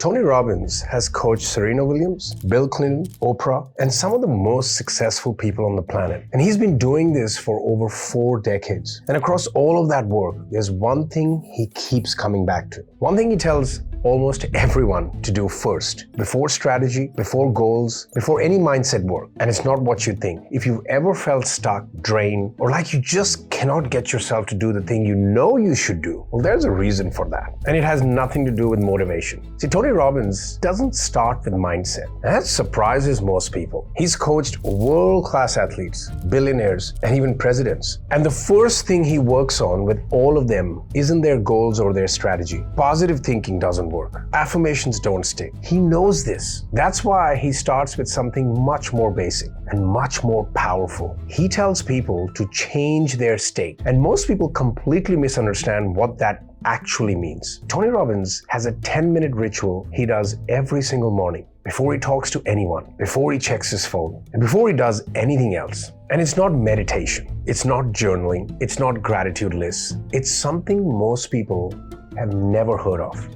Tony Robbins has coached Serena Williams, Bill Clinton, Oprah, and some of the most successful people on the planet. And he's been doing this for over 4 decades. And across all of that work, there's one thing he keeps coming back to. One thing he tells almost everyone to do first, before strategy, before goals, before any mindset work. And it's not what you think. If you've ever felt stuck, drained, or like you just cannot get yourself to do the thing you know you should do, well, there's a reason for that. And it has nothing to do with motivation. See, Tony Robbins doesn't start with mindset. And that surprises most people. He's coached world-class athletes, billionaires, and even presidents. And the first thing he works on with all of them isn't their goals or their strategy. Positive thinking doesn't work. Affirmations don't stick. He knows this. That's why he starts with something much more basic and much more powerful. He tells people to change their state. And most people completely misunderstand what that actually means. Tony Robbins has a 10-minute ritual he does every single morning before he talks to anyone, before he checks his phone, and before he does anything else. And it's not meditation. It's not journaling. It's not gratitude lists. It's something most people have never heard of.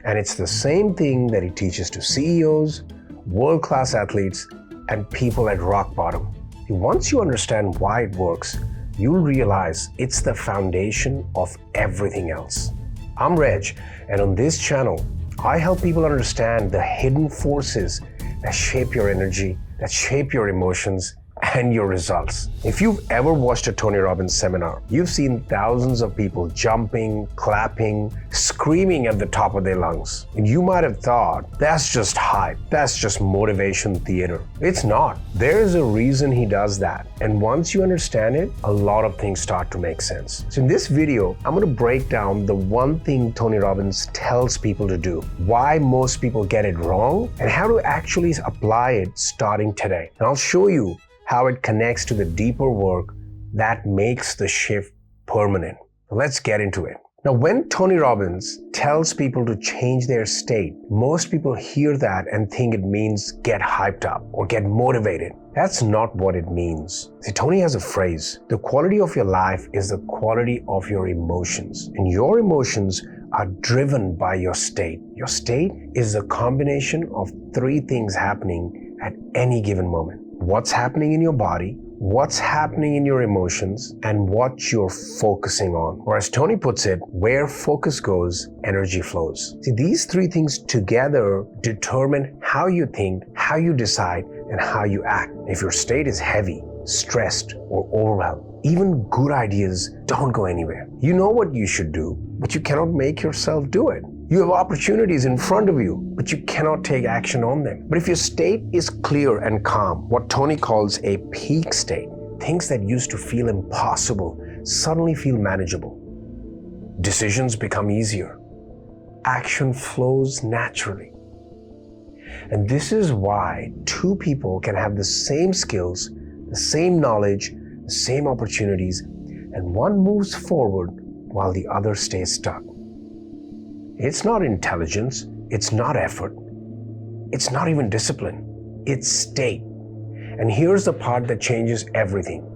And it's the same thing that he teaches to CEOs, world-class athletes, and people at rock bottom. Once you understand why it works, you'll realize it's the foundation of everything else. I'm Reg, and on this channel, I help people understand the hidden forces that shape your energy, that shape your emotions, and your results. If you've ever watched a Tony Robbins seminar, you've seen thousands of people jumping, clapping, screaming at the top of their lungs. And you might have thought, that's just hype, that's just motivation theater. It's not. There is a reason he does that. And once you understand it, a lot of things start to make sense. So in this video, I'm going to break down the one thing Tony Robbins tells people to do, why most people get it wrong, and how to actually apply it starting today. And I'll show you how it connects to the deeper work that makes the shift permanent. Let's get into it. Now, when Tony Robbins tells people to change their state, most people hear that and think it means get hyped up or get motivated. That's not what it means. See, Tony has a phrase, the quality of your life is the quality of your emotions. And your emotions are driven by your state. Your state is a combination of 3 things happening at any given moment. What's happening in your body, what's happening in your emotions, and what you're focusing on. Or as Tony puts it, where focus goes, energy flows. See, these 3 things together determine how you think, how you decide, and how you act. If your state is heavy, stressed, or overwhelmed, even good ideas don't go anywhere. You know what you should do, but you cannot make yourself do it. You have opportunities in front of you, but you cannot take action on them. But if your state is clear and calm, what Tony calls a peak state, things that used to feel impossible suddenly feel manageable. Decisions become easier. Action flows naturally. And this is why 2 people can have the same skills, the same knowledge, the same opportunities, and one moves forward while the other stays stuck. It's not intelligence, it's not effort, it's not even discipline, it's state. And here's the part that changes everything.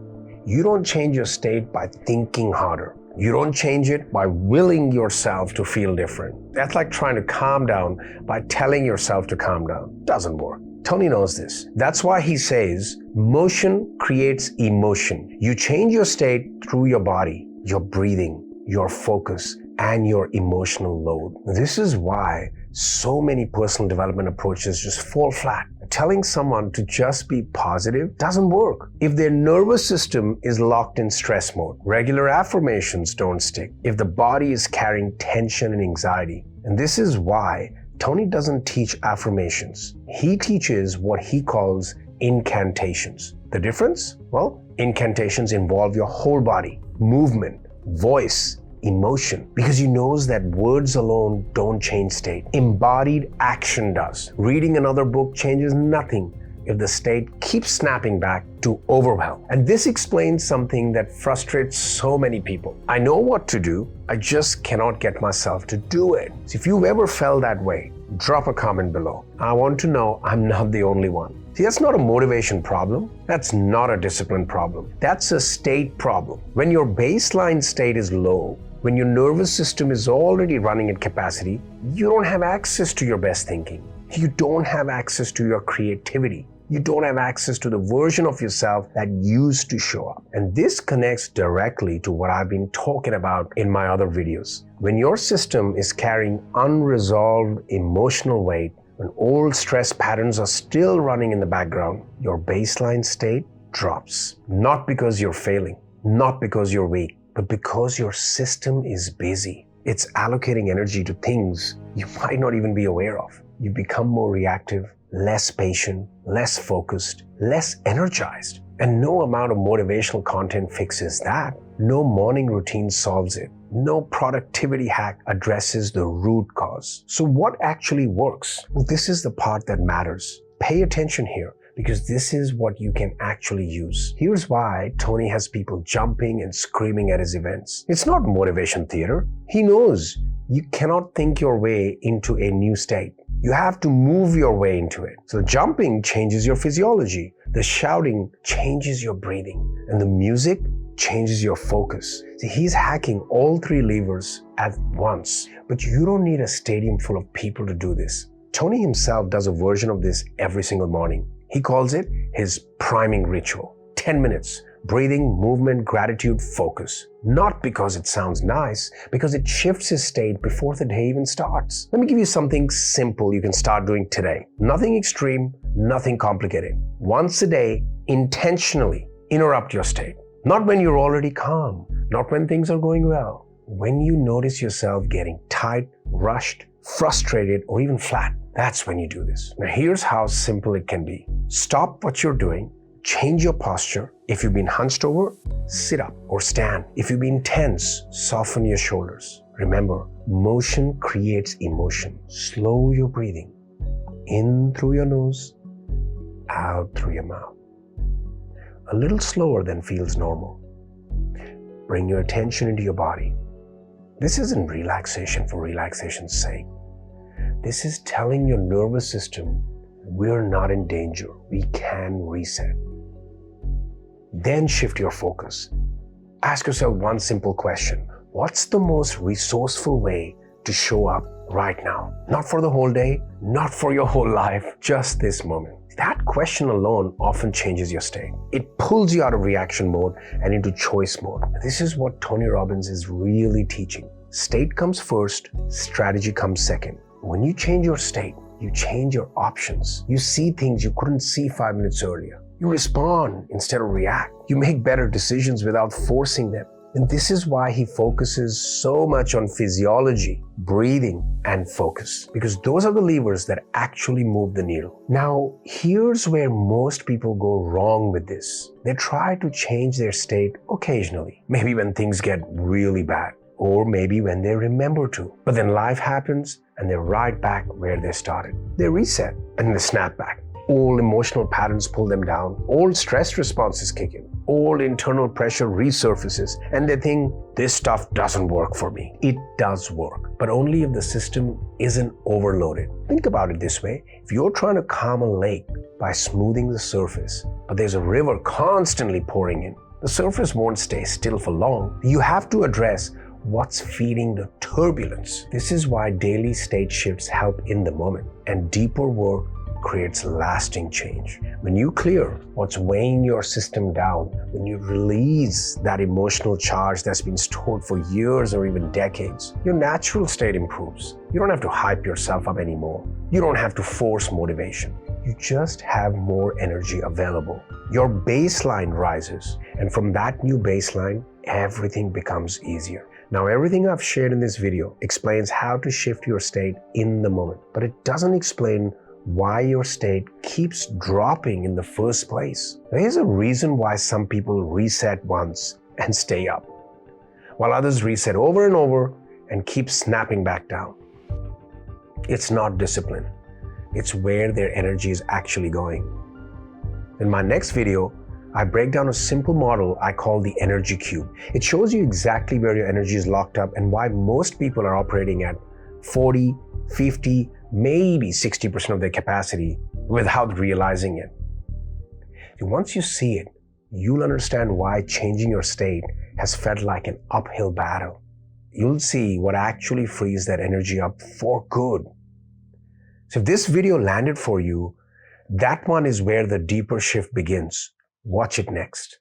You don't change your state by thinking harder. You don't change it by willing yourself to feel different. That's like trying to calm down by telling yourself to calm down. Doesn't work. Tony knows this. That's why he says, motion creates emotion. You change your state through your body, your breathing, your focus, and your emotional load. This is why so many personal development approaches just fall flat. Telling someone to just be positive doesn't work. If their nervous system is locked in stress mode, regular affirmations don't stick. If the body is carrying tension and anxiety. And this is why Tony doesn't teach affirmations. He teaches what he calls incantations. The difference? Well, incantations involve your whole body, movement, voice, emotion, because he knows that words alone don't change state. Embodied action does. Reading another book changes nothing if the state keeps snapping back to overwhelm. And this explains something that frustrates so many people. I know what to do, I just cannot get myself to do it. So if you've ever felt that way, drop a comment below. I want to know I'm not the only one. See, that's not a motivation problem. That's not a discipline problem. That's a state problem. When your baseline state is low, When your nervous system is already running at capacity, you don't have access to your best thinking. You don't have access to your creativity. You don't have access to the version of yourself that used to show up. And this connects directly to what I've been talking about in my other videos. When your system is carrying unresolved emotional weight, when old stress patterns are still running in the background, your baseline state drops. Not because you're failing, not because you're weak, but because your system is busy. It's allocating energy to things you might not even be aware of. You become more reactive, less patient, less focused, less energized. And no amount of motivational content fixes that. No morning routine solves it. No productivity hack addresses the root cause. So what actually works? Well, this is the part that matters. Pay attention here, because this is what you can actually use. Here's why Tony has people jumping and screaming at his events. It's not motivation theater. He knows you cannot think your way into a new state. You have to move your way into it. So jumping changes your physiology. The shouting changes your breathing. And the music changes your focus. See, he's hacking all three levers at once. But you don't need a stadium full of people to do this. Tony himself does a version of this every single morning. He calls it his priming ritual. 10 minutes. Breathing, movement, gratitude, focus. Not because it sounds nice, because it shifts his state before the day even starts. Let me give you something simple you can start doing today. Nothing extreme, nothing complicated. Once a day, intentionally interrupt your state. Not when you're already calm, not when things are going well. When you notice yourself getting tight, rushed, frustrated, or even flat, that's when you do this. Now here's how simple it can be. Stop what you're doing. Change your posture. If you've been hunched over, sit up or stand. If you've been tense, soften your shoulders. Remember, motion creates emotion. Slow your breathing. In through your nose, out through your mouth. A little slower than feels normal. Bring your attention into your body. This isn't relaxation for relaxation's sake. This is telling your nervous system, we're not in danger. We can reset. Then shift your focus. Ask yourself one simple question. What's the most resourceful way to show up right now? Not for the whole day, not for your whole life, just this moment. That question alone often changes your state. It pulls you out of reaction mode and into choice mode. This is what Tony Robbins is really teaching. State comes first, strategy comes second. When you change your state, you change your options. You see things you couldn't see 5 minutes earlier. You respond instead of react. You make better decisions without forcing them. And this is why he focuses so much on physiology, breathing, and focus. Because those are the levers that actually move the needle. Now, here's where most people go wrong with this. They try to change their state occasionally. Maybe when things get really bad. Or maybe when they remember to. But then life happens and they're right back where they started. They reset and they snap back. Old emotional patterns pull them down. Old stress responses kick in. Old internal pressure resurfaces and they think, this stuff doesn't work for me. It does work, but only if the system isn't overloaded. Think about it this way. If you're trying to calm a lake by smoothing the surface, but there's a river constantly pouring in, the surface won't stay still for long. You have to address what's feeding the turbulence. This is why daily state shifts help in the moment, and deeper work creates lasting change. When you clear what's weighing your system down, when you release that emotional charge that's been stored for years or even decades, your natural state improves. You don't have to hype yourself up anymore. You don't have to force motivation. You just have more energy available. Your baseline rises, and from that new baseline, everything becomes easier. Now, everything I've shared in this video explains how to shift your state in the moment, but it doesn't explain why your state keeps dropping in the first place. There's a reason why some people reset once and stay up, while others reset over and over and keep snapping back down. It's not discipline. It's where their energy is actually going. In my next video, I break down a simple model I call the energy cube. It shows you exactly where your energy is locked up and why most people are operating at 40, 50, maybe 60% of their capacity without realizing it. Once you see it, you'll understand why changing your state has felt like an uphill battle. you'll see what actually frees that energy up for good. So if this video landed for you, that one is where the deeper shift begins. Watch it next.